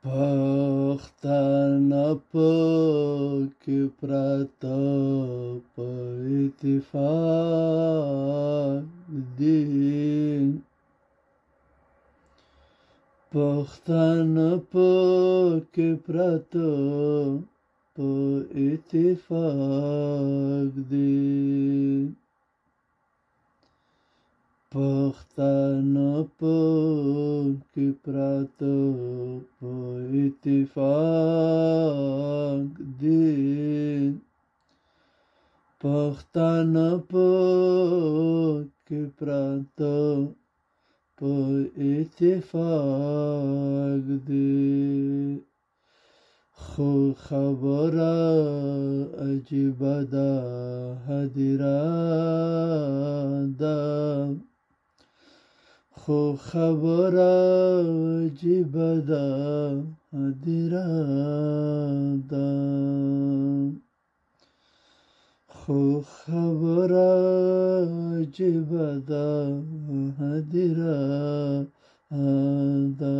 پختانه پکې پراته په اتفاق دي پښتانه پکې پراته په اتفاق دي پښتانه پکې پراته په اتفاق دي پښتانه پکې پراته په اتفاق دي خو خبره عجیبه ده هدیره ده خو خبره عجیبه ده هدیره ده خو خبره عجیبه ده هدیره ده